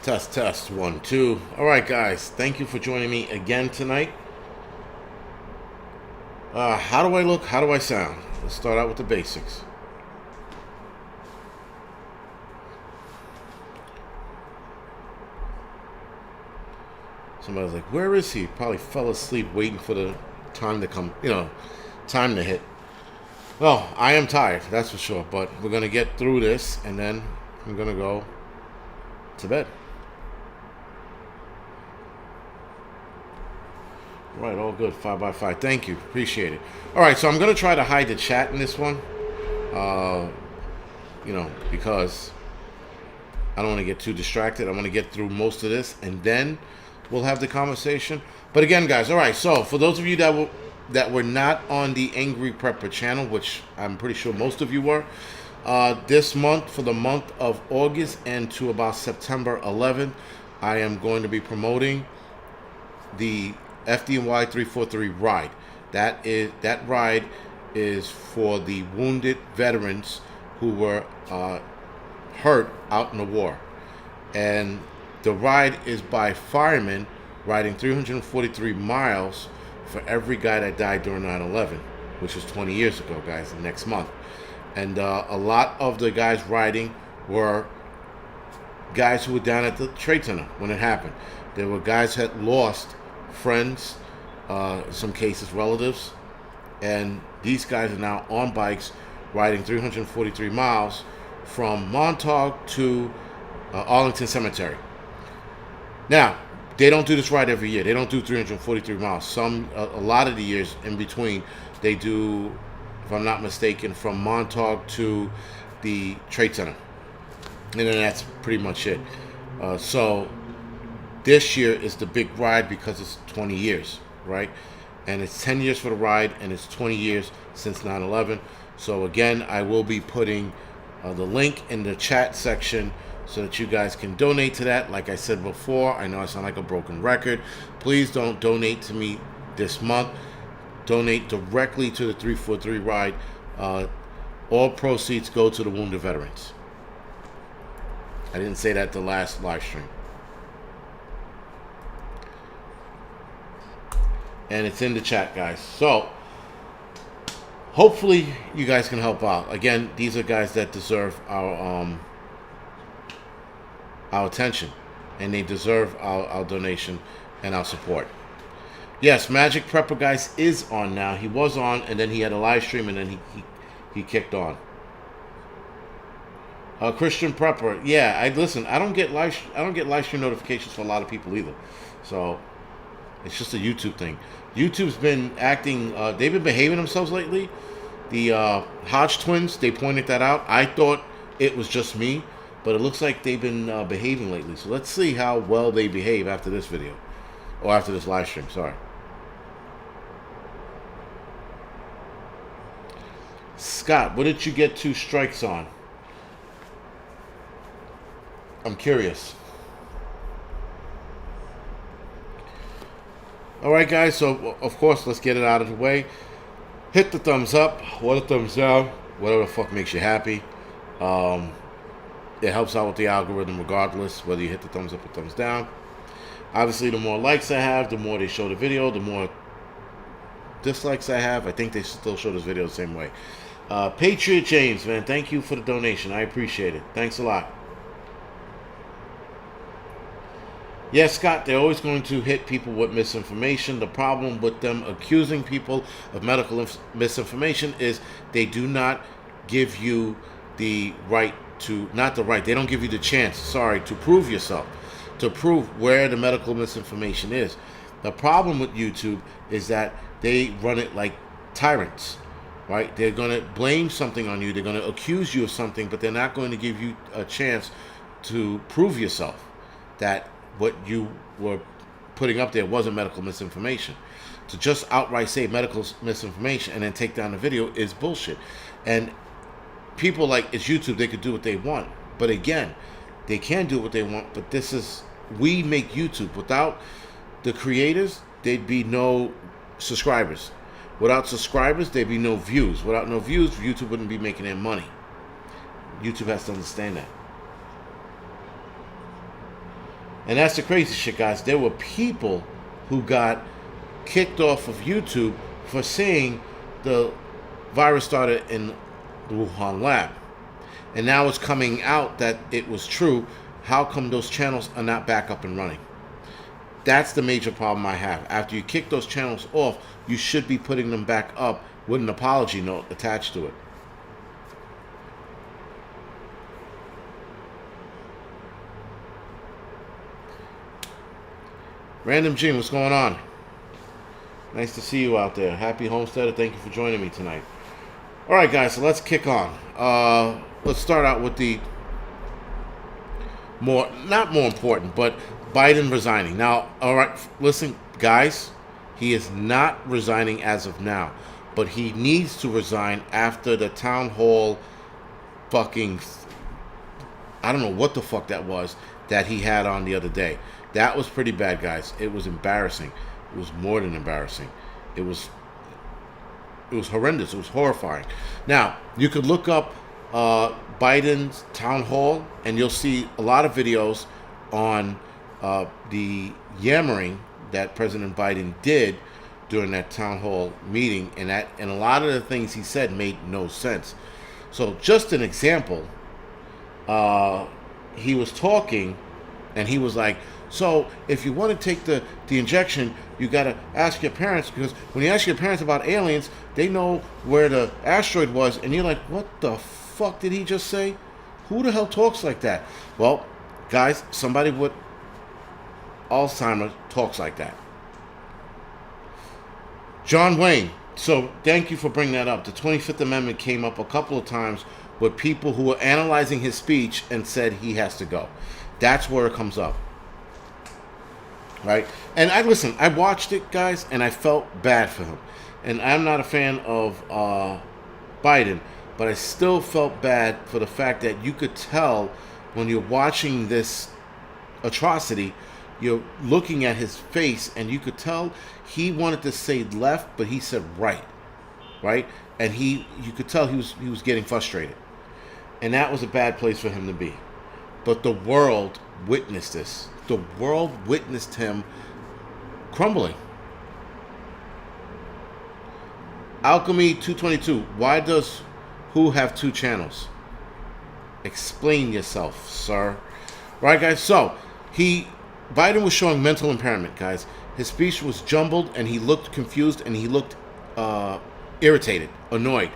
Test, test, 1, 2. All right, guys. Thank you for joining me again tonight. How do I look? How do I sound? Let's start out with the basics. Somebody's like, where is he? Probably fell asleep waiting for the time to come, time to hit. Well, I am tired, that's for sure. But we're going to get through this, and then I'm going to go to bed. Right, all good. 5x5. Thank you. Appreciate it. All right, so I'm going to try to hide the chat in this one. Because I don't want to get too distracted. I want to get through most of this, and then we'll have the conversation. But again, guys, all right, so for those of you that were not on the Angry Prepper channel, which I'm pretty sure most of you were, this month, for the month of August and to about September 11th, I am going to be promoting the FDNY 343 ride. That ride is for the wounded veterans who were hurt out in the war. And the ride is by firemen riding 343 miles for every guy that died during 9/11, which is 20 years ago, guys, next month. And a lot of the guys riding were guys who were down at the Trade Center when it happened. There were guys that lost friends, in some cases relatives, and these guys are now on bikes riding 343 miles from Montauk to Arlington Cemetery. Now, they don't do this ride every year. They don't do 343 miles. A lot of the years in between, they do, if I'm not mistaken, from Montauk to the Trade Center. And then that's pretty much it. So this year is the big ride because it's 20 years, right? And it's 10 years for the ride, and it's 20 years since 9/11. So again, I will be putting the link in the chat section so that you guys can donate to that. Like I said before, I know I sound like a broken record. Please don't donate to me this month. Donate directly to the 343 ride. All proceeds go to the wounded veterans. I didn't say that the last live stream. And it's in the chat, guys. So hopefully you guys can help out. Again, these are guys that deserve our attention, and they deserve our donation and our support. Yes, Magic Prepper, guys, is on now. He was on, and then he had a live stream, and then he kicked on. Christian Prepper, yeah. I don't get live stream notifications for a lot of people either, so it's just a YouTube thing. YouTube's been acting. They've been behaving themselves lately. The Hodge twins, they pointed that out. I thought it was just me, but it looks like they've been behaving lately. So let's see how well they behave after this video, or after this live stream. Sorry. Scott, what did you get 2 strikes on? I'm curious. Alright, guys, so of course, let's get it out of the way. Hit the thumbs up or the thumbs down, whatever the fuck makes you happy. It helps out with the algorithm regardless, whether you hit the thumbs up or thumbs down. Obviously, the more likes I have, the more they show the video. The more dislikes I have, I think they still show this video the same way. Patriot James, man, thank you for the donation. I appreciate it. Thanks a lot. Yes, Scott, they're always going to hit people with misinformation. The problem with them accusing people of medical misinformation is they do not give you the right to, not the right, they don't give you the chance, to prove yourself, to prove where the medical misinformation is. The problem with YouTube is that they run it like tyrants, right? They're going to blame something on you. They're going to accuse you of something, but they're not going to give you a chance to prove yourself that what you were putting up there wasn't medical misinformation. To just outright say medical misinformation and then take down the video is bullshit. And people, like, it's YouTube, they could do what they want. But again, they can do what they want, but we make YouTube. Without the creators, there'd be no subscribers. Without subscribers, there'd be no views. Without no views, YouTube wouldn't be making their money. YouTube has to understand that. And that's the crazy shit, guys. There were people who got kicked off of YouTube for saying the virus started in the Wuhan lab. And now it's coming out that it was true. How come those channels are not back up and running? That's the major problem I have. After you kick those channels off, you should be putting them back up with an apology note attached to it. Random Gene, what's going on? Nice to see you out there. Happy Homesteader, thank you for joining me tonight. All right, guys, so let's kick on. Let's start out with the not more important, but Biden resigning. Now, all right, listen, guys, he is not resigning as of now, but he needs to resign after the town hall fucking, I don't know what the fuck that was that he had on the other day. That was pretty bad, guys. It was embarrassing. It was more than embarrassing. It was horrendous. It was horrifying. Now, you could look up Biden's town hall, and you'll see a lot of videos on the yammering that President Biden did during that town hall meeting, and a lot of the things he said made no sense. So, just an example, he was talking, and he was like, so if you want to take the injection, you got to ask your parents, because when you ask your parents about aliens, they know where the asteroid was. And you're like, what the fuck did he just say? Who the hell talks like that? Well, guys, somebody with Alzheimer's talks like that. John Wayne. So thank you for bringing that up. The 25th Amendment came up a couple of times with people who were analyzing his speech and said he has to go. That's where it comes up. Right? And I watched it, guys, and I felt bad for him. And I'm not a fan of Biden, but I still felt bad for the fact that you could tell when you're watching this atrocity, you're looking at his face, and you could tell he wanted to say left, but he said right. And you could tell he was getting frustrated. And that was a bad place for him to be. But the world witnessed this. The world witnessed him crumbling. Alchemy 222. Why does Who have two channels? Explain yourself, sir. Right, guys? So, Biden was showing mental impairment, guys. His speech was jumbled, and he looked confused, and he looked irritated, annoyed.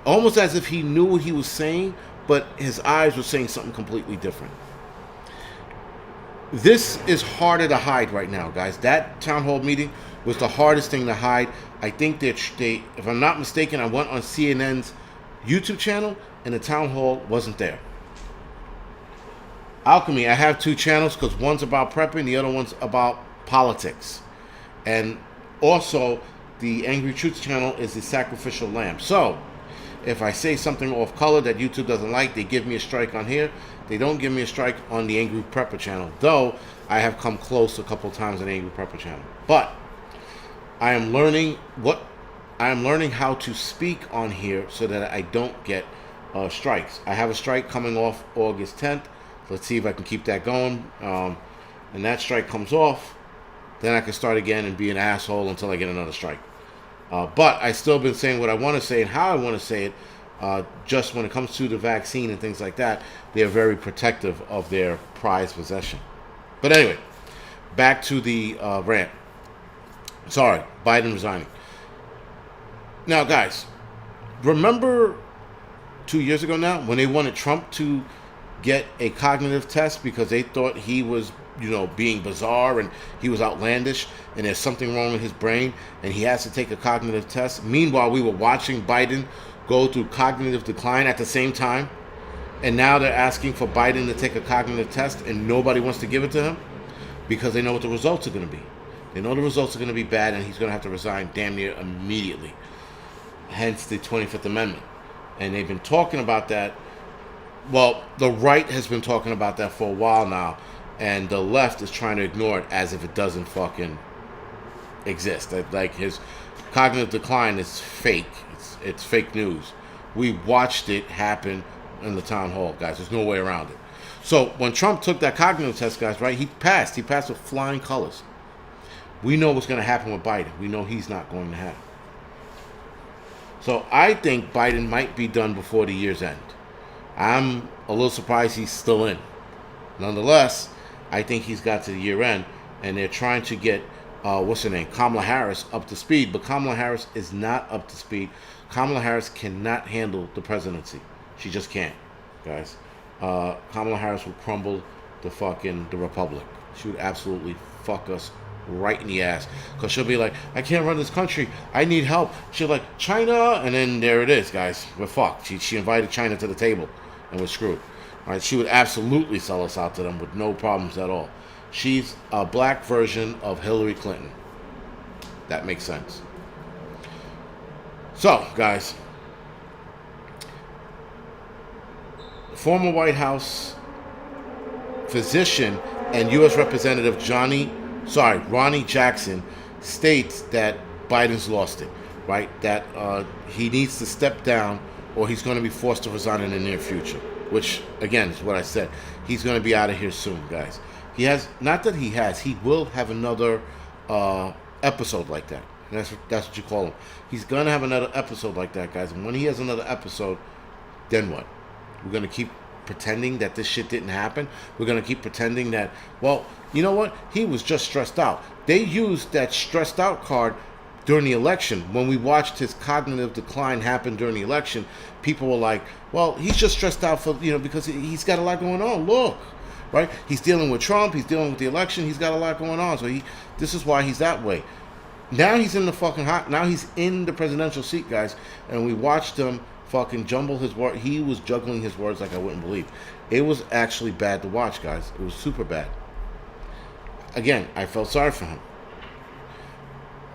Almost as if he knew what he was saying, but his eyes were saying something completely different. This is harder to hide right now, guys. That town hall meeting was the hardest thing to hide. I think that if I'm not mistaken, I went on CNN's YouTube channel, and the town hall wasn't there. Alchemy, I have two channels because one's about prepping, the other one's about politics. And also, the Angry Truth channel is the Sacrificial Lamb. So, if I say something off color that YouTube doesn't like, they give me a strike on here. They don't give me a strike on the Angry Prepper channel, though I have come close a couple times on the Angry Prepper channel. But I am learning how to speak on here so that I don't get strikes. I have a strike coming off August 10th. Let's see if I can keep that going. And that strike comes off, then I can start again and be an asshole until I get another strike. But I still been saying what I want to say and how I want to say it. Just when it comes to the vaccine and things like that, they're very protective of their prized possession. But anyway, back to the rant. Sorry, Biden resigning. Now, guys, remember 2 years ago now when they wanted Trump to get a cognitive test because they thought he was, being bizarre and he was outlandish and there's something wrong with his brain and he has to take a cognitive test. Meanwhile, we were watching Biden go through cognitive decline at the same time. And now they're asking for Biden to take a cognitive test and nobody wants to give it to him because they know what the results are going to be. They know the results are going to be bad and he's going to have to resign damn near immediately. Hence the 25th Amendment. And they've been talking about that. Well, the right has been talking about that for a while now. And the left is trying to ignore it as if it doesn't fucking exist. Like his cognitive decline is fake. It's fake news. We watched it happen in the town hall, guys. There's no way around it. So when Trump took that cognitive test, guys, right, he passed. He passed with flying colors. We know what's going to happen with Biden. We know he's not going to have. So I think Biden might be done before the year's end. I'm a little surprised he's still in. Nonetheless, I think he's got to the year end, and they're trying to get, what's her name, Kamala Harris up to speed. But Kamala Harris is not up to speed. Kamala Harris cannot handle the presidency. She just can't, guys. Kamala Harris will crumble the republic. She would absolutely fuck us right in the ass, because she'll be like, I can't run this country, I need help. She'll like, China, and then there it is, guys, we're fucked. She invited China to the table, and we're screwed. All right, she would absolutely sell us out to them with no problems at all. She's a black version of Hillary Clinton. That makes sense. So, guys, former White House physician and U.S. Representative Ronnie Jackson states that Biden's lost it, right? That he needs to step down, or he's going to be forced to resign in the near future. Which, again, is what I said. He's going to be out of here soon, guys. He will have another episode like that. That's what you call him. He's going to have another episode like that, guys. And when he has another episode, then what? We're going to keep pretending that this shit didn't happen. We're going to keep pretending that, well, you know what? He was just stressed out. They used that stressed out card during the election. When we watched his cognitive decline happen during the election, people were like, well, he's just stressed out for, because he's got a lot going on. Look, right? He's dealing with Trump. He's dealing with the election. He's got a lot going on. So this is why he's that way. Now he's in the fucking now he's in the presidential seat, guys. And we watched him fucking jumble his word. He was juggling his words like I wouldn't believe. It was actually bad to watch, guys. It was super bad. Again, I felt sorry for him.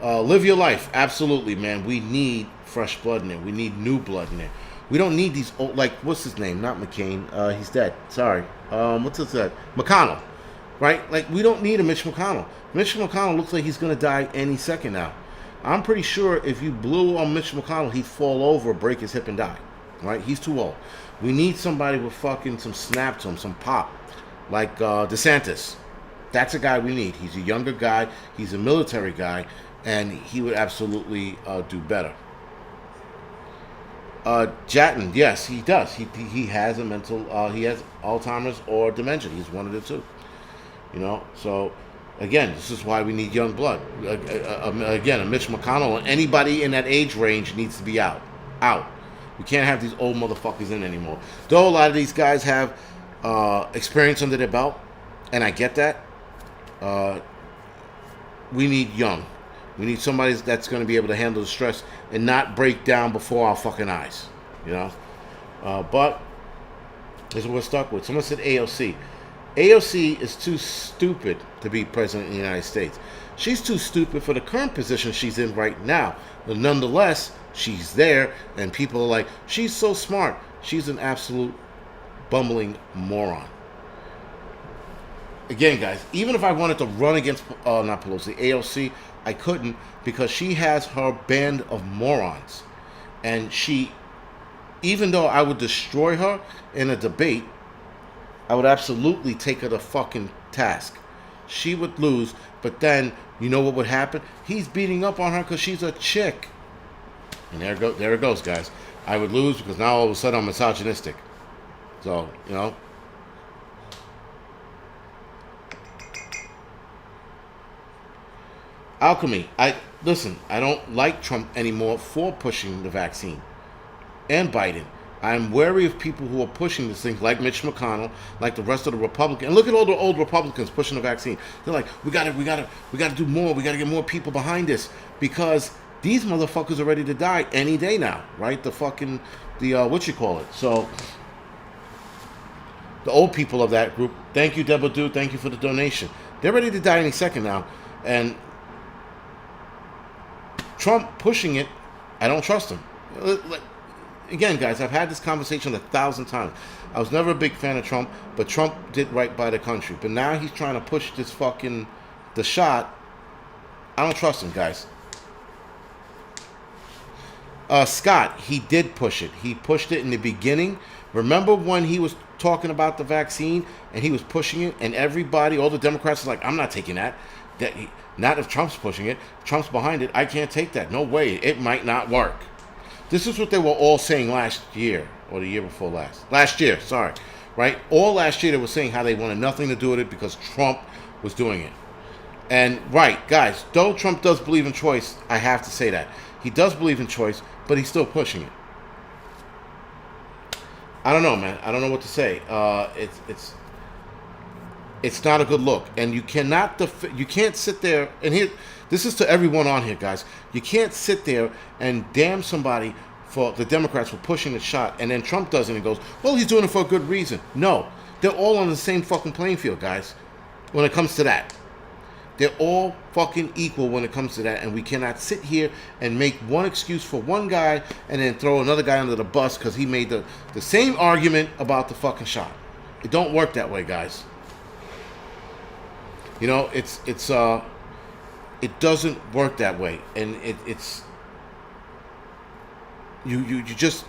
Live your life. Absolutely, man. We need fresh blood in there. We need new blood in there. We don't need these old, like, what's his name? Not McCain. He's dead. Sorry. What's his name? McConnell. Right? Like, we don't need a Mitch McConnell. Mitch McConnell looks like he's going to die any second now. I'm pretty sure if you blew on Mitch McConnell, he'd fall over, break his hip, and die. Right? He's too old. We need somebody with fucking some snap to him, some pop. Like DeSantis. That's a guy we need. He's a younger guy. He's a military guy. And he would absolutely do better. Jatton, yes, he does. He has a mental, he has Alzheimer's or dementia. He's one of the two. So again, this is why we need young blood. Again, a Mitch McConnell or anybody in that age range needs to be out. We can't have these old motherfuckers in anymore. Though a lot of these guys have experience under their belt, and I get that. We need young. We need somebody that's going to be able to handle the stress and not break down before our fucking eyes, But this is what we're stuck with. Someone said AOC. AOC is too stupid to be president of the United States. She's too stupid for the current position she's in right now. But nonetheless, she's there, and people are like, she's so smart. She's an absolute bumbling moron. Again, guys, even if I wanted to run against, not Pelosi, AOC, I couldn't, because she has her band of morons. And even though I would destroy her in a debate, I would absolutely take her to fucking task. She would lose, but then, you know what would happen? He's beating up on her because she's a chick. And there it goes, guys. I would lose because now all of a sudden I'm misogynistic. So, Alchemy. I don't like Trump anymore for pushing the vaccine. And Biden. I'm wary of people who are pushing this thing, like Mitch McConnell, like the rest of the Republicans. And look at all the old Republicans pushing the vaccine. They're like, we gotta do more. We gotta get more people behind this, because these motherfuckers are ready to die any day now, right? So the old people of that group. Thank you, Deborah Dude. Thank you for the donation. They're ready to die any second now, and Trump pushing it, I don't trust him. Again, guys, I've had this conversation 1,000 times. I was never a big fan of Trump, but Trump did right by the country. But now he's trying to push this the shot. I don't trust him, guys. Scott, he did push it. He pushed it in the beginning Remember when he was talking about the vaccine and he was pushing it, and everybody, all the Democrats, are like, I'm not taking that. Not if Trump's pushing it. Trump's behind it. I can't take that. No way. It might not work. This is what they were all saying last year, or the year before last. Last year, sorry. Right? All last year they were saying how they wanted nothing to do with it because Trump was doing it. And, right, guys, though Trump does believe in choice, I have to say that. He does believe in choice, but he's still pushing it. I don't know, man. I don't know what to say. It's not a good look, and you cannot you can't sit there and here. This is to everyone on here, guys. You can't sit there and damn somebody for the Democrats for pushing the shot, and then Trump does it and goes, "Well, he's doing it for a good reason." No, they're all on the same fucking playing field, guys. When it comes to that, they're all fucking equal when it comes to that, and we cannot sit here and make one excuse for one guy and then throw another guy under the bus because he made the same argument about the fucking shot. It don't work that way, guys. You know, it doesn't work that way, and it's you just,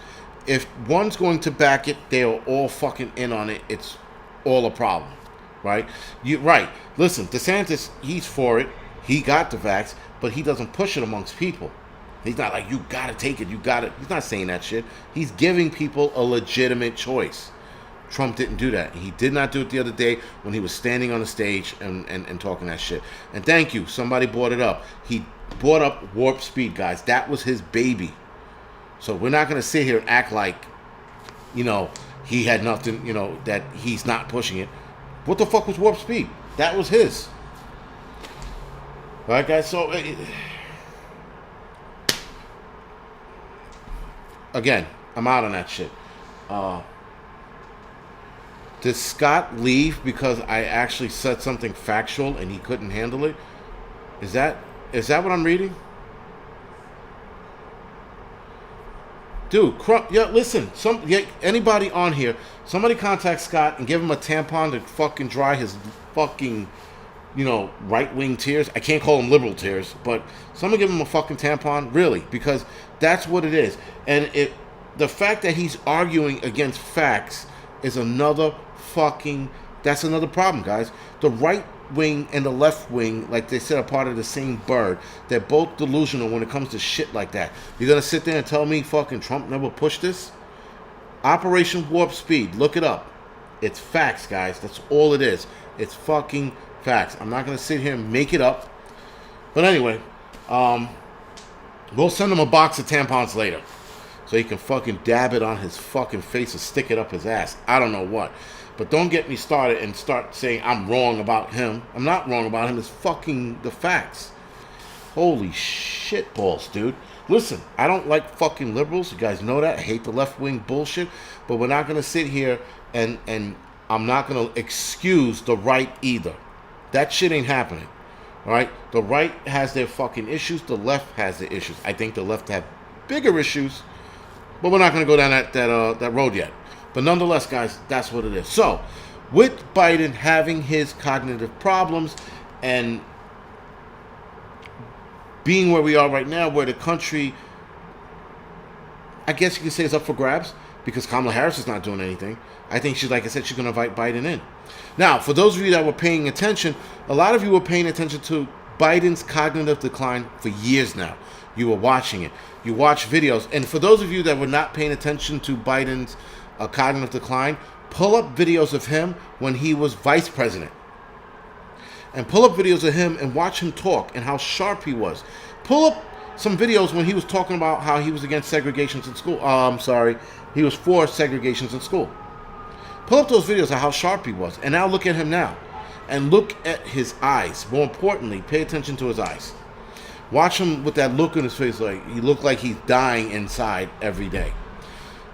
if one's going to back it, they're all fucking in on it. It's all a problem, right? Right. Listen, DeSantis, he's for it. He got the vax, but he doesn't push it amongst people. He's not like, you gotta take it, you gotta. He's not saying that shit. He's giving people a legitimate choice. Trump didn't do that. He did not do it the other day when he was standing on the stage and talking that shit. And thank you. Somebody brought it up. He brought up warp speed, guys. That was his baby. So we're not going to sit here and act like, you know, he had nothing, you know, that he's not pushing it. What the fuck was warp speed? That was his. All right, guys. So, again, I'm out on that shit. Did Scott leave because I actually said something factual and he couldn't handle it? Is that what I'm reading? Dude, yeah, listen. Anybody on here, somebody contact Scott and give him a tampon to fucking dry his fucking, you know, right-wing tears. I can't call them liberal tears, but someone give him a fucking tampon, really, because that's what it is. And the fact that he's arguing against facts is another that's another problem, guys. The right wing and the left wing, like they said, are part of the same bird. They're both delusional when it comes to shit like that. You're gonna sit there and tell me fucking Trump never pushed this? Operation Warp Speed, look it up. It's facts, guys. That's all it is. It's fucking facts. I'm not gonna sit here and make it up. But anyway, we'll send him a box of tampons later, so he can fucking dab it on his fucking face or stick it up his ass. I don't know what. But don't get me started and start saying I'm wrong about him. I'm not wrong about him. It's fucking the facts. Holy shit balls, dude. Listen, I don't like fucking liberals. You guys know that. I hate the left-wing bullshit. But we're not going to sit here and I'm not going to excuse the right either. That shit ain't happening. All right? The right has their fucking issues. The left has their issues. I think the left have bigger issues. But we're not going to go down that road yet. But nonetheless, guys, that's what it is. So, with Biden having his cognitive problems and being where we are right now, where the country, I guess you could say, is up for grabs, because Kamala Harris is not doing anything. I think she's, like I said, she's going to invite Biden in. Now, for those of you that were paying attention, a lot of you were paying attention to Biden's cognitive decline for years now. You were watching it. You watch videos. And for those of you that were not paying attention to Biden's cognitive decline, pull up videos of him when he was vice president. And pull up videos of him and watch him talk and how sharp he was. Pull up some videos when he was talking about how he was against segregations in school. He was for segregations in school. Pull up those videos of how sharp he was. And now look at him now. And look at his eyes. More importantly, pay attention to his eyes. Watch him with that look in his face, like he looked like he's dying inside every day.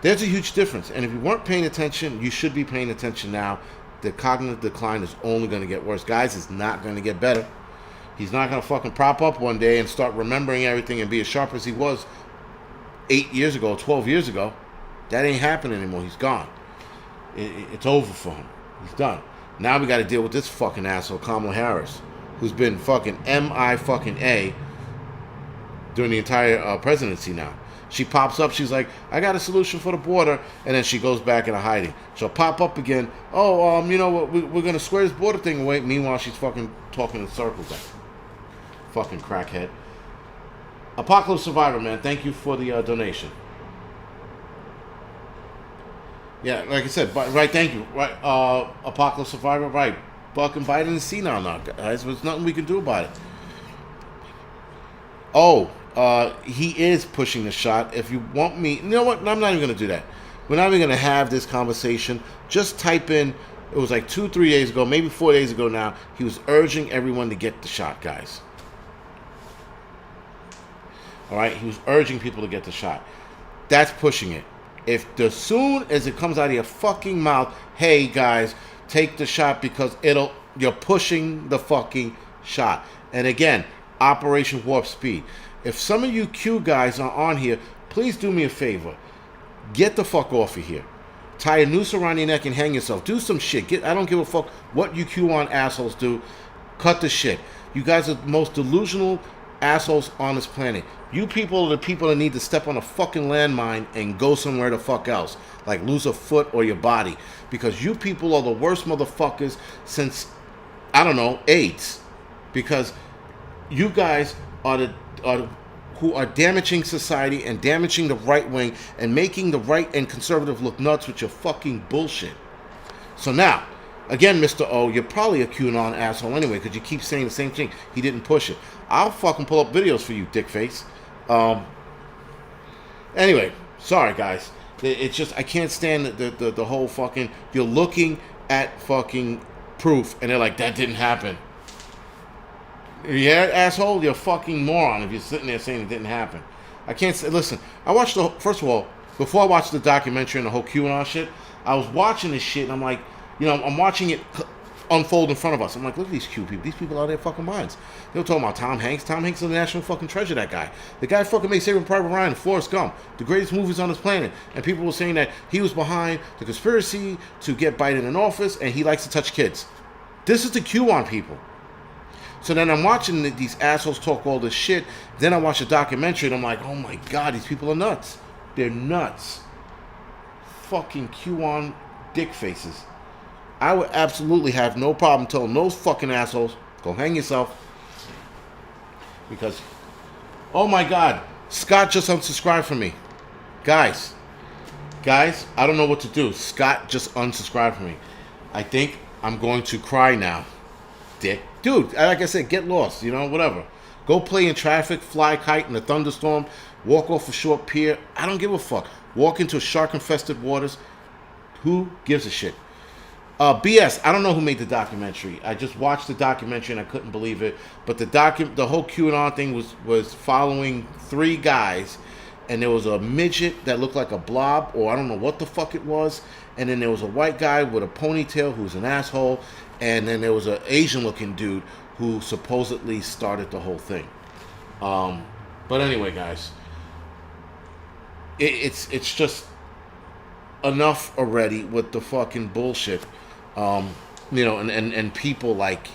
There's a huge difference. And if you weren't paying attention, you should be paying attention now. The cognitive decline is only going to get worse. Guys, it's not going to get better. He's not going to fucking prop up one day and start remembering everything and be as sharp as he was 8 years ago, 12 years ago. That ain't happening anymore. He's gone. It's over for him. He's done. Now we got to deal with this fucking asshole, Kamala Harris, who's been fucking MIA during the entire presidency now. She pops up. She's like, I got a solution for the border. And then she goes back into hiding. She'll pop up again. Oh, you know what? We're going to square this border thing away. Meanwhile, she's fucking talking in circles. Like, fucking crackhead. Apocalypse Survivor, man. Thank you for the donation. Yeah, like I said, right, thank you. Right, Apocalypse Survivor, right. Fucking Biden is senile now, guys. There's nothing we can do about it. Oh, he is pushing the shot. If you want me, you know what? I'm not even going to do that. We're not even going to have this conversation. Just type in, it was like 2-3 days ago, maybe 4 days ago now, he was urging everyone to get the shot, guys. All right? He was urging people to get the shot. That's pushing it. If as soon as it comes out of your fucking mouth, hey, guys, take the shot because you're pushing the fucking shot. And again, Operation Warp Speed. If some of you Q guys are on here, please do me a favor. Get the fuck off of here. Tie a noose around your neck and hang yourself. Do some shit. I don't give a fuck what you Q on assholes do. Cut the shit. You guys are the most delusional assholes on this planet. You people are the people that need to step on a fucking landmine and go somewhere the fuck else. Like lose a foot or your body. Because you people are the worst motherfuckers since, I don't know, AIDS. Because you guys are who are damaging society and damaging the right wing and making the right and conservative look nuts with your fucking bullshit. So now, again, Mr. O, you're probably a QAnon asshole anyway because you keep saying the same thing. He didn't push it. I'll fucking pull up videos for you, dickface. Anyway, sorry, guys. It's just, I can't stand the whole fucking, you're looking at fucking proof and they're like, that didn't happen. Yeah, asshole, you're a fucking moron if you're sitting there saying it didn't happen. I can't say, listen, I watched first of all, before I watched the documentary and the whole QAnon shit, I was watching this shit and I'm like, you know, I'm watching it unfold in front of us. I'm like, look at these Q people. These people out of their fucking minds. They were talking about Tom Hanks. Tom Hanks is the national fucking treasure, that guy. The guy fucking made Saving Private Ryan and Forrest Gump, the greatest movies on this planet. And people were saying that he was behind the conspiracy to get Biden in office and he likes to touch kids. This is the QAnon people. So then I'm watching these assholes talk all this shit. Then I watch a documentary and I'm like, oh my God, these people are nuts. They're nuts. Fucking QAnon dick faces. I would absolutely have no problem telling those fucking assholes, go hang yourself. Because, oh my God, Scott just unsubscribed from me. Guys, I don't know what to do. Scott just unsubscribed from me. I think I'm going to cry now. Dick. Dude, like I said, get lost, you know, whatever. Go play in traffic, fly a kite in a thunderstorm, walk off a short pier. I don't give a fuck. Walk into shark-infested waters. Who gives a shit? BS, I don't know who made the documentary. I just watched the documentary and I couldn't believe it. But the whole QAnon thing was following 3 guys. And there was a midget that looked like a blob, or I don't know what the fuck it was. And then there was a white guy with a ponytail who's an asshole. And then there was an Asian-looking dude who supposedly started the whole thing. But anyway, guys, it's just enough already with the fucking bullshit. You know, and people like,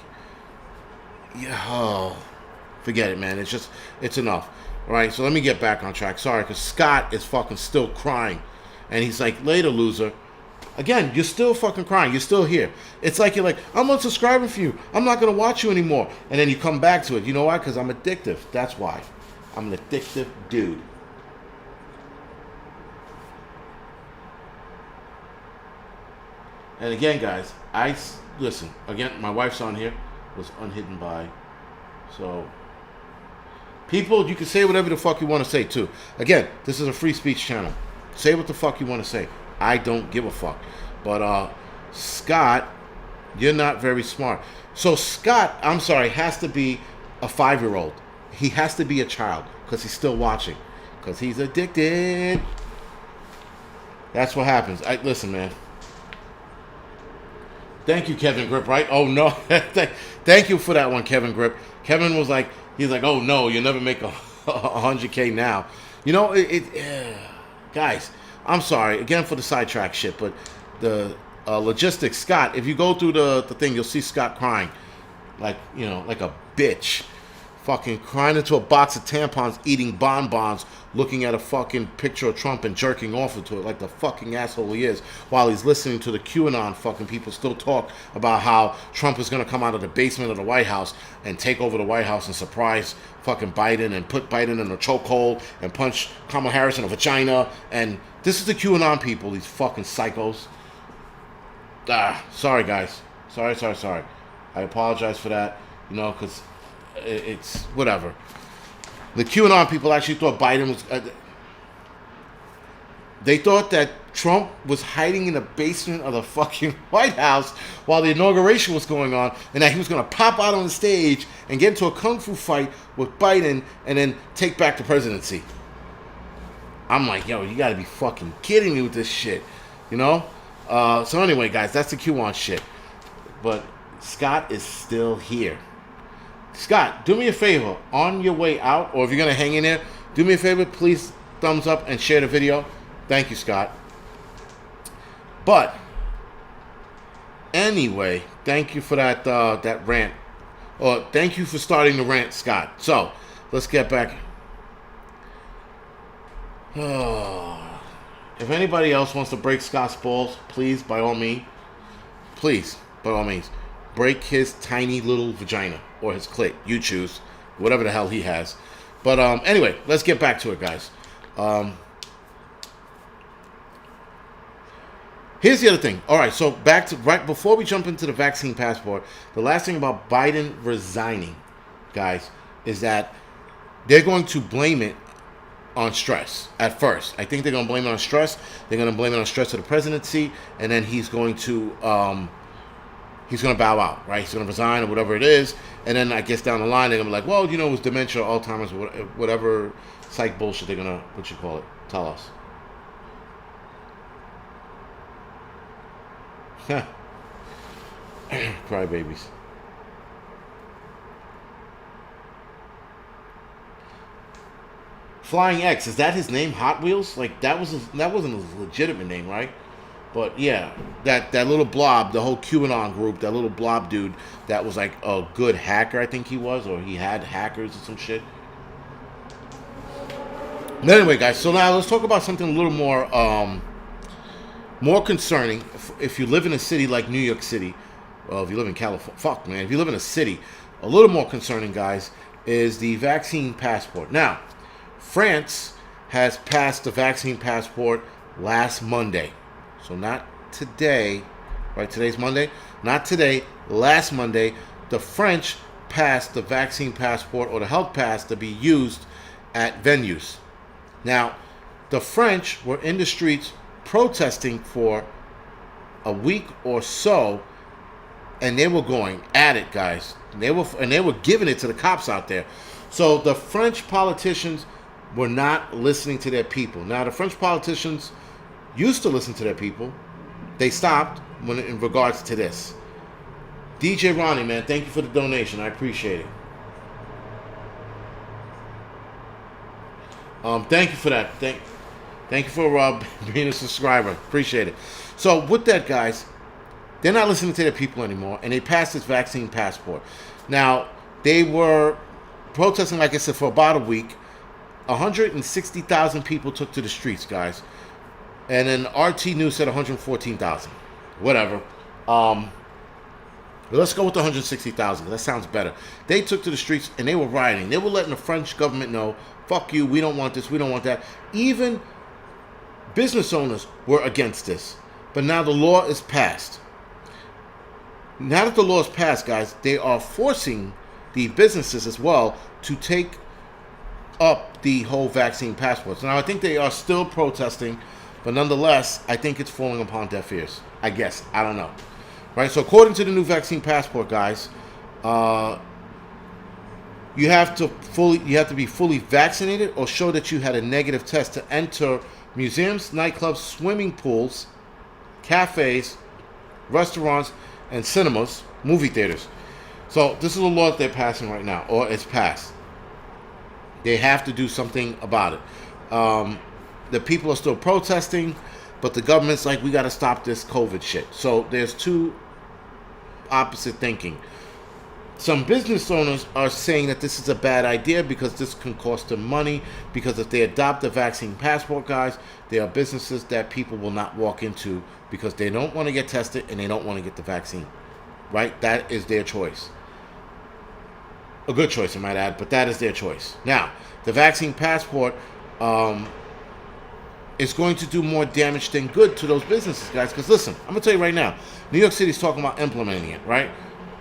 yeah, oh, forget it, man. It's enough. All right, so let me get back on track. Sorry, because Scott is fucking still crying. And he's like, later, loser. Again, you're still fucking crying. You're still here. It's like you're like, I'm unsubscribing for you. I'm not going to watch you anymore. And then you come back to it. You know why? Because I'm addictive. That's why. I'm an addictive dude. And again, guys, listen, again, my wife's on here. Was unhidden by. So, people, you can say whatever the fuck you want to say, too. Again, this is a free speech channel. Say what the fuck you want to say. I don't give a fuck. But, Scott, you're not very smart. So, Scott, I'm sorry, has to be a 5-year-old. He has to be a child because he's still watching. Because he's addicted. That's what happens. Listen, man. Thank you, Kevin Grip, right? Oh, no. Thank you for that one, Kevin Grip. Kevin was like, he's like, oh, no, you'll never make 100K now. You know, guys, I'm sorry, again, for the sidetrack shit, but the logistics, Scott, if you go through the thing, you'll see Scott crying like, you know, like a bitch. fucking crying into a box of tampons, eating bonbons, looking at a fucking picture of Trump and jerking off into it like the fucking asshole he is, while he's listening to the QAnon fucking people still talk about how Trump is going to come out of the basement of the White House and take over the White House and surprise fucking Biden and put Biden in a chokehold and punch Kamala Harris in a vagina. And this is the QAnon people, these fucking psychos. Sorry, guys. Sorry. I apologize for that, because it's whatever. The QAnon people actually thought Biden was... they thought that Trump was hiding in the basement of the fucking White House while the inauguration was going on, and that he was going to pop out on the stage and get into a kung fu fight with Biden and then take back the presidency. I'm like, yo, you got to be fucking kidding me with this shit, So anyway, guys, that's the QAnon shit. But Scott is still here. Scott, do me a favor. On your way out, or if you're going to hang in there, do me a favor. Please thumbs up and share the video. Thank you, Scott. But anyway, thank you for that rant. Or thank you for starting the rant, Scott. So, let's get back. If anybody else wants to break Scott's balls, please, by all means, break his tiny little vagina or his clit. You choose. Whatever the hell he has. But anyway, let's get back to it, guys. Here's the other thing. All right, so right before we jump into the vaccine passport, the last thing about Biden resigning, guys, is that they're going to blame it on stress at first. I think they're going to blame it on stress. They're going to blame it on stress of the presidency, and then he's going to bow out, right? He's going to resign or whatever it is, and then I guess down the line they're going to be like, well, it was dementia, Alzheimer's, whatever psych bullshit they're going to, tell us. Crybabies. Flying X, is that his name? Hot Wheels? Like that wasn't his legitimate name, right? But yeah, that little blob, the whole QAnon group, that little blob dude, that was like a good hacker, I think he was, or he had hackers or some shit. But anyway, guys, so now let's talk about something a little more concerning. If you live in a city like New York City, well, if you live in California, if you live in a city, a little more concerning, guys, is the vaccine passport. Now, France has passed the vaccine passport last Monday. So not today, right? Today's Monday. Not today, last Monday, the French passed the vaccine passport or the health pass to be used at venues. Now, the French were in the streets protesting for a week or so, and they were going at it, guys. They were giving it to the cops out there. So the French politicians were not listening to their people. Now, the French politicians used to listen to their people. They stopped in regards to this. DJ Ronnie, man, thank you for the donation. I appreciate it. Thank you for that. Thank you for being a subscriber. Appreciate it. So with that, guys, they're not listening to their people anymore, and they passed this vaccine passport. Now, they were protesting, like I said, for about a week. 160,000 people took to the streets, guys. And then RT News said 114,000. Whatever. Let's go with the 160,000. That sounds better. They took to the streets, and they were rioting. They were letting the French government know, fuck you, we don't want this, we don't want that. Even business owners were against this. But now the law is passed. Now that the law is passed, guys, they are forcing the businesses as well to take up the whole vaccine passports. Now, I think they are still protesting, but nonetheless, I think it's falling upon deaf ears. I guess. I don't know. Right? So according to the new vaccine passport, guys, you have to be fully vaccinated or show that you had a negative test to enter museums, nightclubs, swimming pools, cafes, restaurants, and cinemas, movie theaters. So this is a law that they're passing right now, or it's passed. They have to do something about it. The people are still protesting, but the government's like, we got to stop this COVID shit. So there's two opposite thinking. some business owners are saying that this is a bad idea because this can cost them money, because if they adopt the vaccine passport, guys, there are businesses that people will not walk into because they don't want to get tested and they don't want to get the vaccine, right? That is their choice. A good choice, I might add, but that is their choice. Now, the vaccine passport is going to do more damage than good to those businesses, guys, because listen, I'm going to tell you right now, New York City is talking about implementing it, right?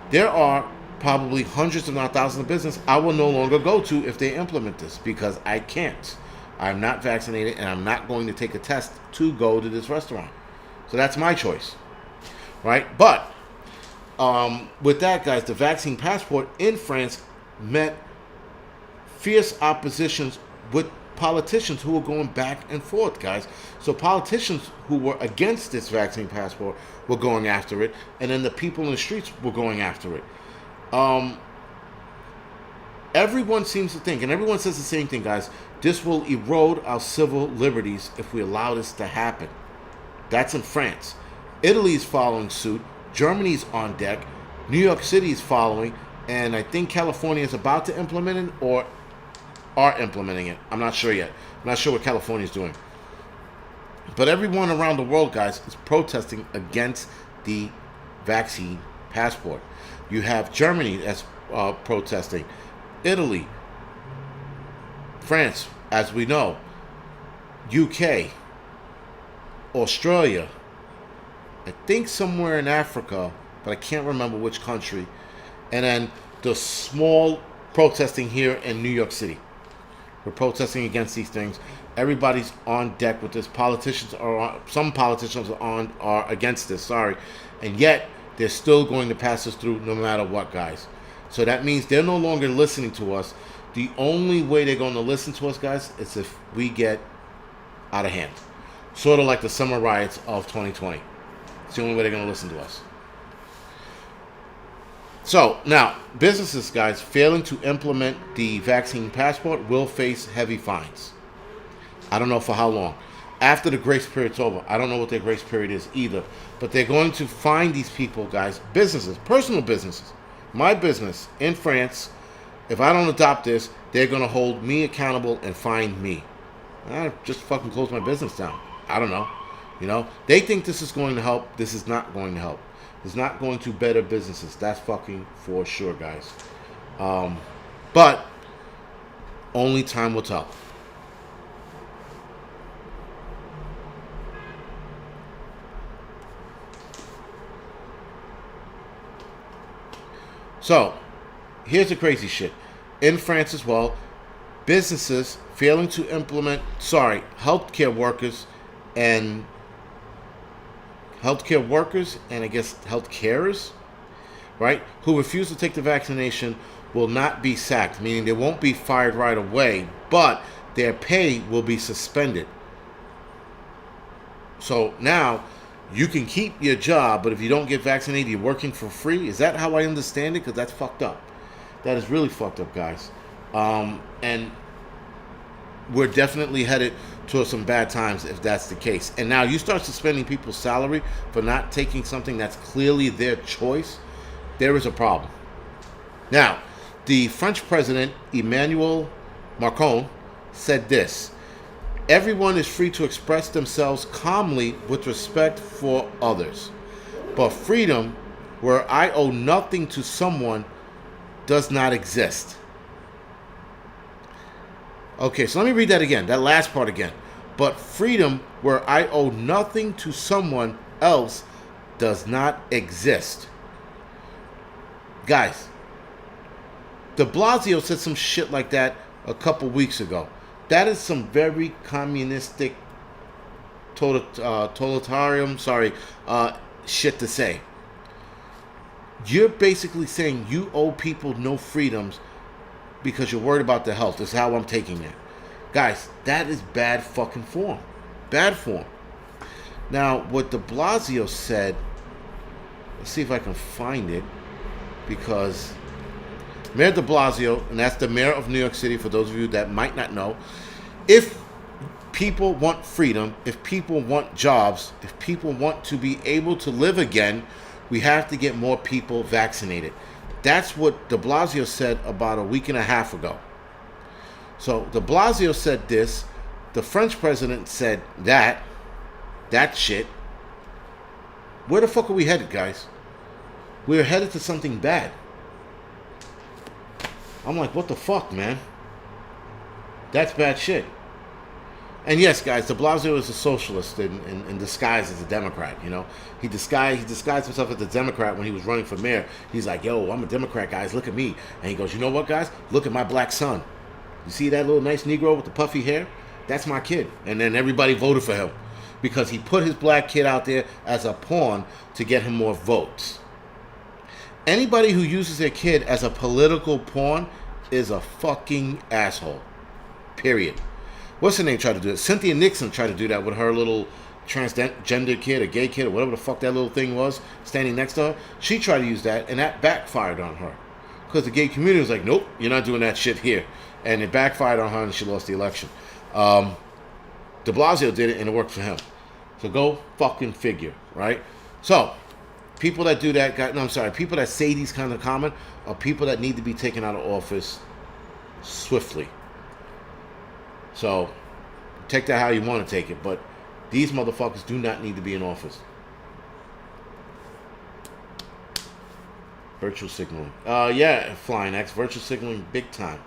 There are probably hundreds if not thousands of businesses I will no longer go to if they implement this because I can't. I'm not vaccinated and I'm not going to take a test to go to this restaurant. So that's my choice, right? But with that, guys, the vaccine passport in France met fierce oppositions with politicians who were going back and forth, guys. So politicians who were against this vaccine passport were going after it, and then the people in the streets were going after it. Everyone seems to think, and everyone says the same thing, guys, this will erode our civil liberties if we allow this to happen. That's in France. Italy's following suit. Germany's on deck. New York City is following. And I think California is about to implement it or are implementing it. I'm not sure yet. I'm not sure what California is doing. But everyone around the world, guys, is protesting against the vaccine passport. You have Germany that's protesting. Italy. France, as we know. UK. Australia. I think somewhere in Africa, but I can't remember which country. And then the small protesting here in New York City. We're protesting against these things. Everybody's on deck with this. Some politicians are against this, sorry. And yet, they're still going to pass us through no matter what, guys. So that means they're no longer listening to us. The only way they're going to listen to us, guys, is if we get out of hand. Sort of like the summer riots of 2020. It's the only way they're going to listen to us. So, now, businesses, guys, failing to implement the vaccine passport will face heavy fines. I don't know for how long. After the grace period's over. I don't know what their grace period is either. But they're going to fine these people, guys, businesses, personal businesses. My business in France, if I don't adopt this, they're going to hold me accountable and fine me. I just fucking close my business down. I don't know. You know, they think this is going to help. This is not going to help. It's not going to better businesses. That's fucking for sure, guys. But only time will tell. So, here's the crazy shit. In France as well, businesses failing to implement, healthcare workers and I guess healthcarers, right, who refuse to take the vaccination will not be sacked, meaning they won't be fired right away, but their pay will be suspended. So now you can keep your job, but if you don't get vaccinated, you're working for free. Is that how I understand it? Because that's fucked up. That is really fucked up, guys. And we're definitely headed to some bad times if that's the case. And now you start suspending people's salary for not taking something that's clearly their choice, there is a problem. Now, the French president, Emmanuel Macron, said this: everyone is free to express themselves calmly with respect for others. But freedom, where I owe nothing to someone, does not exist. Okay, so let me read that again, that last part again. But freedom, where I owe nothing to someone else, does not exist. Guys, de Blasio said some shit like that a couple weeks ago. That is some very communistic, totalitarian, shit to say. You're basically saying you owe people no freedoms because you're worried about their health. Is how I'm taking it. Guys, that is bad fucking form. Bad form. Now, what de Blasio said, let's see if I can find it, because Mayor de Blasio, and that's the mayor of New York City, for those of you that might not know, if people want freedom, if people want jobs, if people want to be able to live again, we have to get more people vaccinated. That's what de Blasio said about a week and a half ago. So de Blasio said this. The French president said that shit. Where the fuck are we headed, guys? We're headed to something bad. I'm like, what the fuck, man? That's bad shit. And yes, guys, de Blasio is a socialist in disguise as a Democrat, you know. He disguised himself as a Democrat when he was running for mayor. He's like, yo, I'm a Democrat, guys, look at me. And he goes, you know what, guys? Look at my black son. You see that little nice Negro with the puffy hair? That's my kid. And then everybody voted for him because he put his black kid out there as a pawn to get him more votes. Anybody who uses their kid as a political pawn is a fucking asshole. Period. What's her name tried to do it? Cynthia Nixon tried to do that with her little transgender kid, a gay kid, or whatever the fuck that little thing was standing next to her. She tried to use that, and that backfired on her. Because the gay community was like, nope, you're not doing that shit here. And it backfired on her, and she lost the election. De Blasio did it, and it worked for him. So go fucking figure, right? So, people that do that, people that say these kind of comments are people that need to be taken out of office swiftly. So, take that how you want to take it, but these motherfuckers do not need to be in office. Virtual signaling. Yeah, Flying X, virtual signaling big time.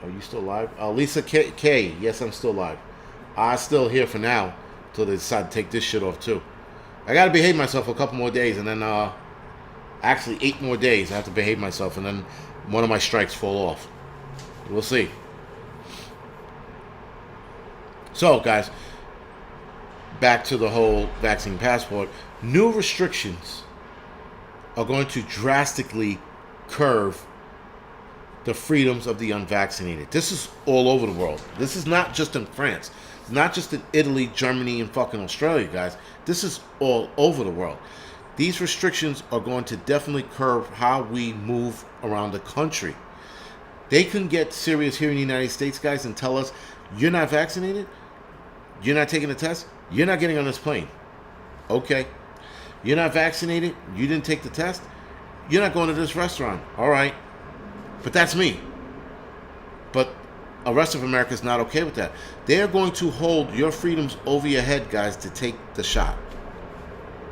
Are you still live? Lisa K. Yes, I'm still live. I'm still here for now until they decide to take this shit off too. I gotta behave myself for a couple more days, and then actually 8 more days I have to behave myself, and then one of my strikes fall off. We'll see. So, guys, back to the whole vaccine passport. New restrictions are going to drastically curve the freedoms of the unvaccinated. This is all over the world. This is not just in France. It's not just in Italy, Germany, and fucking Australia, guys. This is all over the world. These restrictions are going to definitely curb how we move around the country. They can get serious here in the United States, guys, and tell us, you're not vaccinated? You're not taking the test? You're not getting on this plane. Okay. You're not vaccinated? You didn't take the test? You're not going to this restaurant. All right. But that's me. But the rest of America is not okay with that. They are going to hold your freedoms over your head, guys, to take the shot.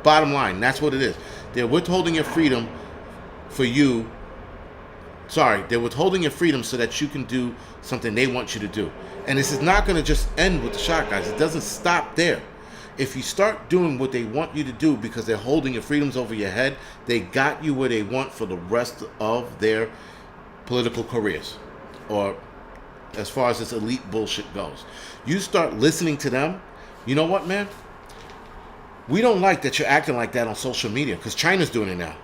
Bottom line, that's what it is. They're withholding your freedom for you. Sorry, they're withholding your freedom so that you can do something they want you to do. And this is not going to just end with the shot, guys. It doesn't stop there. If you start doing what they want you to do because they're holding your freedoms over your head, they got you where they want for the rest of their political careers, or as far as this elite bullshit goes. You start listening to them, you know what, man? We don't like that you're acting like that on social media, because China's doing it now.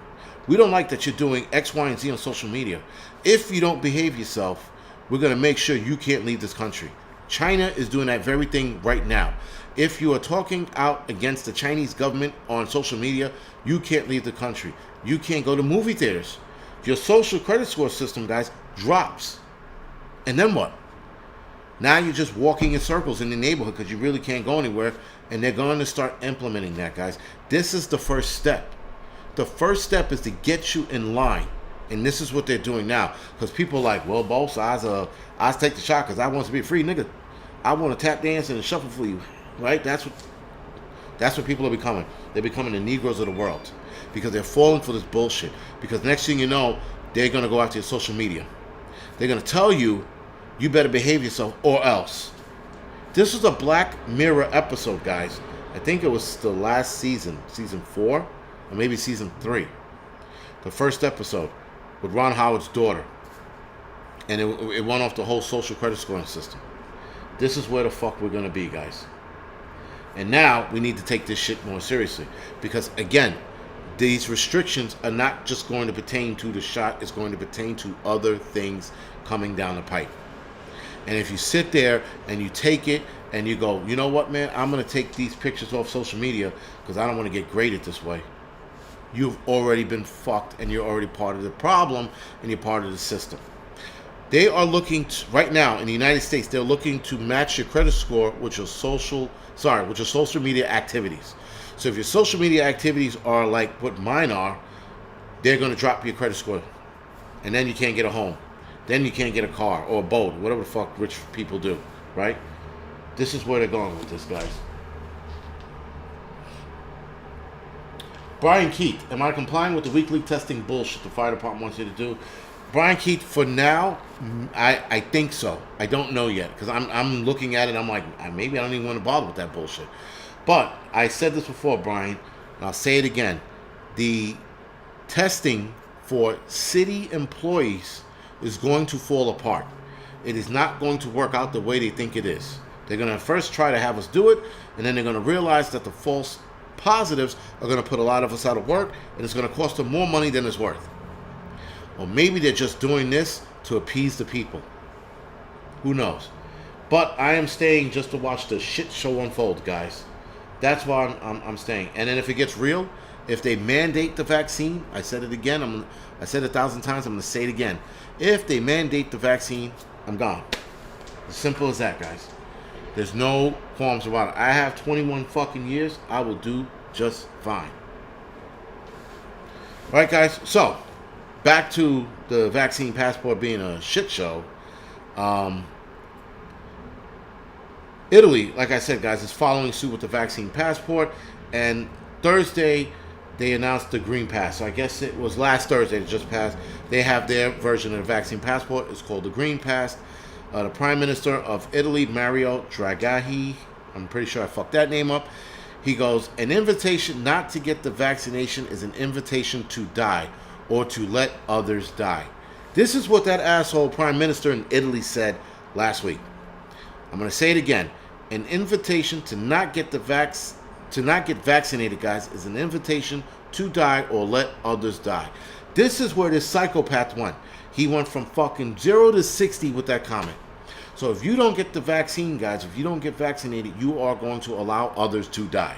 We don't like that you're doing X, Y, and Z on social media. If you don't behave yourself, we're going to make sure you can't leave this country. China is doing that very thing right now. If you are talking out against the Chinese government on social media, you can't leave the country. You can't go to movie theaters. Your social credit score system, guys, drops. And then what? Now you're just walking in circles in the neighborhood because you really can't go anywhere, and they're going to start implementing that, guys. This is the first step. The first step is to get you in line, and this is what they're doing now. Because people are like, well, boss, I take the shot because I want to be free, nigga. I want to tap dance and shuffle for you, right? That's what people are becoming. They're becoming the Negroes of the world because they're falling for this bullshit. Because next thing you know, they're going to go after your social media. They're going to tell you, you better behave yourself or else. This was a Black Mirror episode, guys. I think it was the last season, season 4, or maybe season 3. The first episode with Ron Howard's daughter. And it went off the whole social credit scoring system. This is where the fuck we're going to be, guys. And now we need to take this shit more seriously. Because, again, these restrictions are not just going to pertain to the shot. It's going to pertain to other things coming down the pipe. And if you sit there and you take it and you go, you know what, man, I'm going to take these pictures off social media because I don't want to get graded this way. You've already been fucked, and you're already part of the problem, and you're part of the system. They are looking to, right now in the United States, they're looking to match your credit score with your social media activities. So if your social media activities are like what mine are, they're going to drop your credit score. And then you can't get a home. Then you can't get a car or a boat, whatever the fuck rich people do, right? This is where they're going with this, guys. Brian Keith, am I complying with the weekly testing bullshit the fire department wants you to do? Brian Keith, for now, I think so. I don't know yet, because I'm looking at it, I'm like, maybe I don't even want to bother with that bullshit. But I said this before, Brian, and I'll say it again. The testing for city employees is going to fall apart. It is not going to work out the way they think it is. They're going to first try to have us do it, and then they're going to realize that the false positives are going to put a lot of us out of work, and it's going to cost them more money than it's worth. Or maybe they're just doing this to appease the people. Who knows? But I am staying just to watch the shit show unfold, guys. That's why I'm staying. And then if it gets real, if they mandate the vaccine, I said it again, I said it 1,000 times, I'm going to say it again. If they mandate the vaccine, I'm gone. As simple as that, guys. There's no qualms about it. I have 21 fucking years. I will do just fine. All right, guys. So, back to the vaccine passport being a shit show. Italy, like I said, guys, is following suit with the vaccine passport. And Thursday, they announced the green pass. So I guess it was last Thursday that just passed. They have their version of the vaccine passport. It's called the green pass. The Prime Minister of Italy, Mario Draghi, I'm pretty sure I fucked that name up. He goes, an invitation not to get the vaccination is an invitation to die or to let others die. This is what that asshole Prime Minister in Italy said last week. I'm going to say it again. An invitation to not get vaccinated, guys, is an invitation to die or let others die. This is where this psychopath went. He went from fucking 0 to 60 with that comment. So if you don't get the vaccine, guys, if you don't get vaccinated, you are going to allow others to die.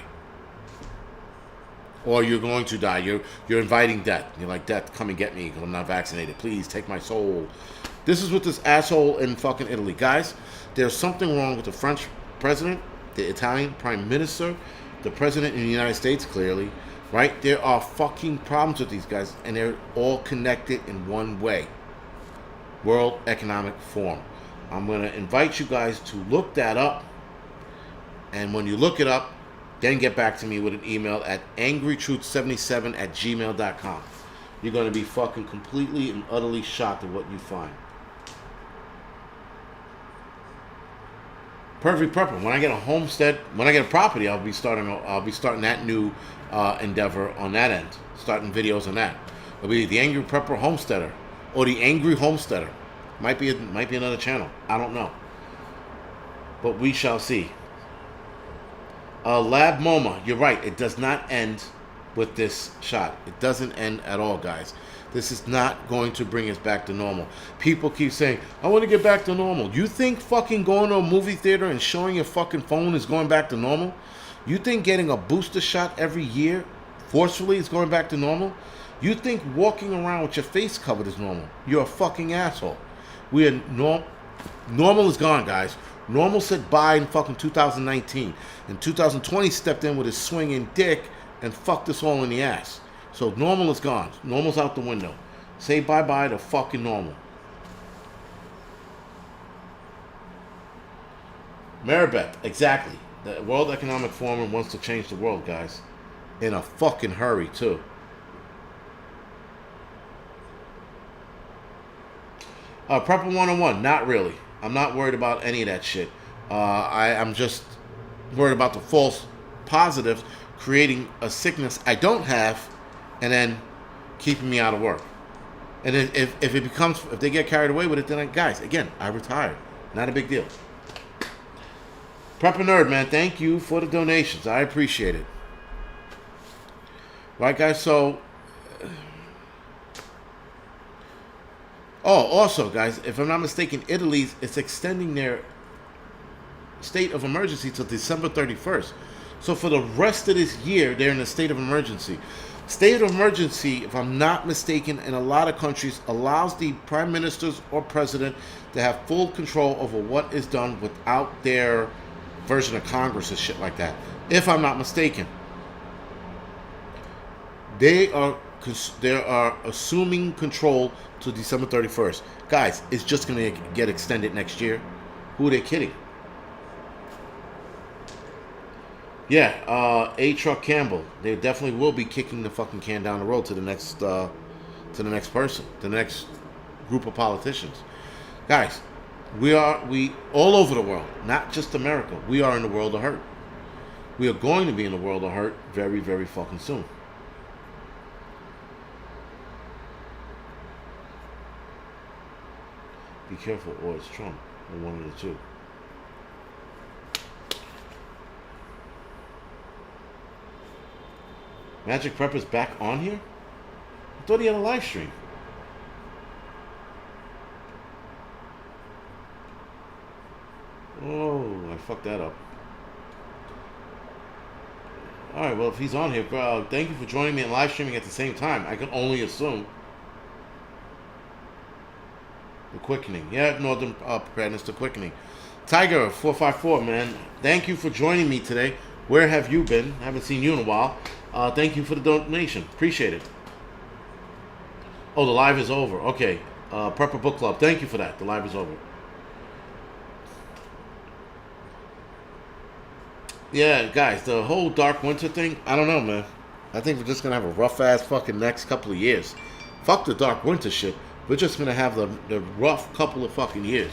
Or you're going to die. You're inviting death. You're like, death, come and get me because I'm not vaccinated. Please take my soul. This is what this asshole in fucking Italy. Guys, there's something wrong with the French president, the Italian prime minister, the president in the United States, clearly. Right? There are fucking problems with these guys, and they're all connected in one way. World Economic Forum. I'm going to invite you guys to look that up. And when you look it up, then get back to me with an email at angrytruth77@gmail.com. You're going to be fucking completely and utterly shocked at what you find. Perfect Prepper. When I get a homestead, when I get a property, I'll be starting that new endeavor on that end. Starting videos on that. It'll be the Angry Prepper Homesteader or the Angry Homesteader. Might be another channel. I don't know. But we shall see. Lab MoMA, you're right. It does not end with this shot. It doesn't end at all, guys. This is not going to bring us back to normal. People keep saying, I want to get back to normal. You think fucking going to a movie theater and showing your fucking phone is going back to normal? You think getting a booster shot every year forcefully is going back to normal? You think walking around with your face covered is normal? You're a fucking asshole. Normal is gone, guys. Normal said bye in fucking 2019. And 2020 stepped in with his swinging dick and fucked us all in the ass. So normal is gone. Normal's out the window. Say bye-bye to fucking normal. Maribeth, exactly. The World Economic Forum wants to change the world, guys. In a fucking hurry, too. Prepper 101, not really. I'm not worried about any of that shit. I'm just worried about the false positives creating a sickness I don't have and then keeping me out of work. And if they get carried away with it, then guys, again, I retired. Not a big deal. Prepper Nerd, man, thank you for the donations. I appreciate it. Right, guys, so... Oh, also, guys, if I'm not mistaken, Italy is extending their state of emergency till December 31st. So for the rest of this year, they're in a state of emergency. State of emergency, if I'm not mistaken, in a lot of countries allows the prime ministers or president to have full control over what is done without their version of Congress and shit like that, if I'm not mistaken. They are assuming control to December 31st. Guys, it's just going to get extended next year. Who are they kidding? Yeah, A. Truck Campbell. They definitely will be kicking the fucking can down the road to the next person, to the next group of politicians. Guys, we all over the world, not just America. We are in the world of hurt. We are going to be in the world of hurt very, very fucking soon. Be careful, or it's Trump, or one of the two. Magic Prepper's back on here? I thought he had a live stream. Oh, I fucked that up. Alright, well, if he's on here, thank you for joining me and live streaming at the same time. I can only assume. The quickening. Yeah, Northern Preparedness, the quickening. Tiger 454, man. Thank you for joining me today. Where have you been? I haven't seen you in a while. Thank you for the donation. Appreciate it. Oh, the live is over. Okay. Prepper Book Club. Thank you for that. The live is over. Yeah, guys, the whole dark winter thing, I don't know, man. I think we're just going to have a rough-ass fucking next couple of years. Fuck the dark winter shit. We're just going to have the rough couple of fucking years.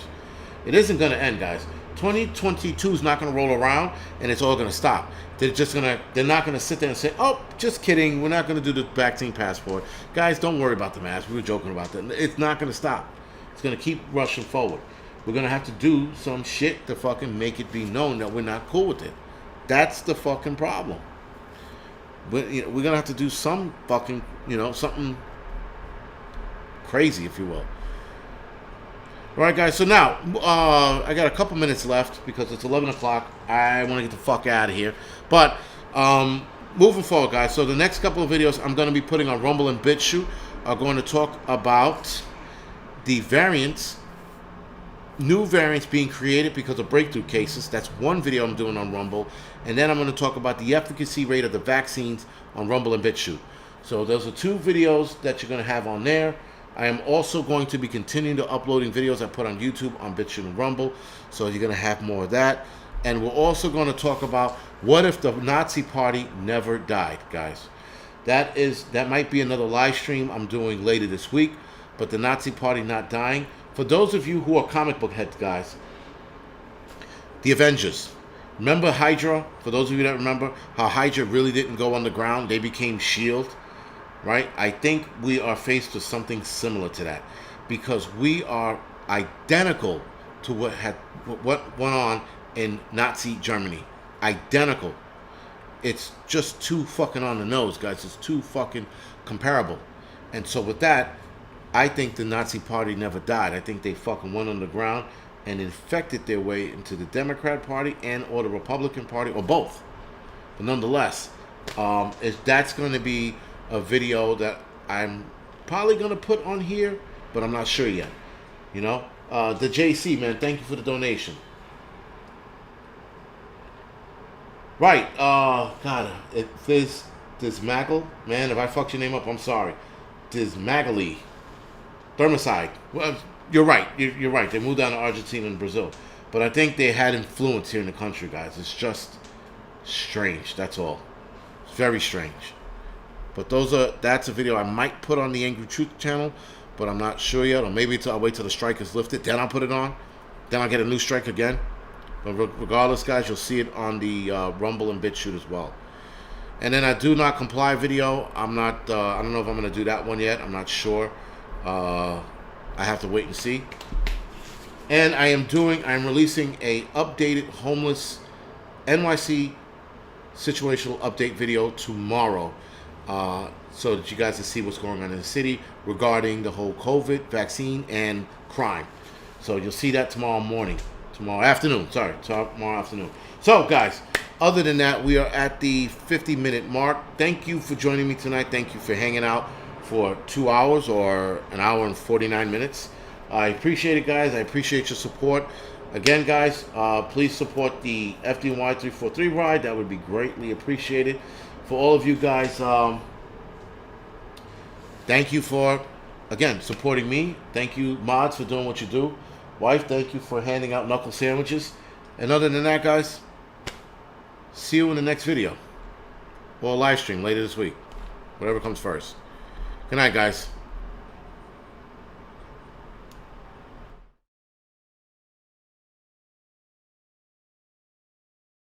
It isn't going to end, guys. 2022 is not going to roll around, and it's all going to stop. They're not going to sit there and say, oh, just kidding, we're not going to do the vaccine passport. Guys, don't worry about the mask. We were joking about that. It's not going to stop. It's going to keep rushing forward. We're going to have to do some shit to fucking make it be known that we're not cool with it. That's the fucking problem. But, we're going to have to do some fucking, something crazy, if you will. All right, guys, so now, I got a couple minutes left because it's 11 o'clock. I want to get the fuck out of here. But, moving forward, guys, so the next couple of videos I'm going to be putting on Rumble and BitChute are going to talk about the variants, new variants being created because of breakthrough cases. That's one video I'm doing on Rumble. And then I'm going to talk about the efficacy rate of the vaccines on Rumble and BitChute. So those are two videos that you're going to have on there. I am also going to be continuing to uploading videos I put on YouTube, on BitChute and Rumble. So you're going to have more of that. And we're also going to talk about what if the Nazi Party never died, guys. That might be another live stream I'm doing later this week. But the Nazi Party not dying. For those of you who are comic book heads, guys, the Avengers. Remember Hydra? For those of you that remember how Hydra really didn't go underground. They became S.H.I.E.L.D., right? I think we are faced with something similar to that. Because we are identical to what went on in Nazi Germany. Identical. It's just too fucking on the nose, guys. It's too fucking comparable. And so with that, I think the Nazi Party never died. I think they fucking went underground and infected their way into the Democrat Party and or the Republican Party, or both. But nonetheless, that's going to be a video that I'm probably going to put on here, but I'm not sure yet. The JC, man, thank you for the donation. Right, God, this Maggle, man, if I fucked your name up, I'm sorry. This Magali. Thermicide. Well, you're right. You're right. They moved down to Argentina and Brazil. But I think they had influence here in the country, guys. It's just strange. That's all. It's very strange. But that's a video I might put on the Angry Truth channel, but I'm not sure yet. Or maybe I'll wait till the strike is lifted. Then I'll put it on. Then I'll get a new strike again. But regardless, guys, you'll see it on the Rumble and BitChute as well. And then I do not comply video. I don't know if I'm going to do that one yet. I'm not sure. I have to wait and see. And I'm releasing a updated homeless NYC situational update video tomorrow, so that you guys can see what's going on in the city regarding the whole COVID vaccine and crime. So you'll see that tomorrow afternoon. So guys, other than that, we are at the 50-minute mark. Thank you for joining me tonight. Thank you for hanging out for 2 hours or an hour and 49 minutes. I appreciate it, guys. I appreciate your support. Again, guys, please support the FDNY 343 ride. That would be greatly appreciated. For all of you guys Thank you for, again, supporting me. Thank you, mods, for doing what you do. Wife, thank you for handing out knuckle sandwiches. And other than that, guys, see you in the next video. Or live stream later this week. Whatever comes first. Good night, guys.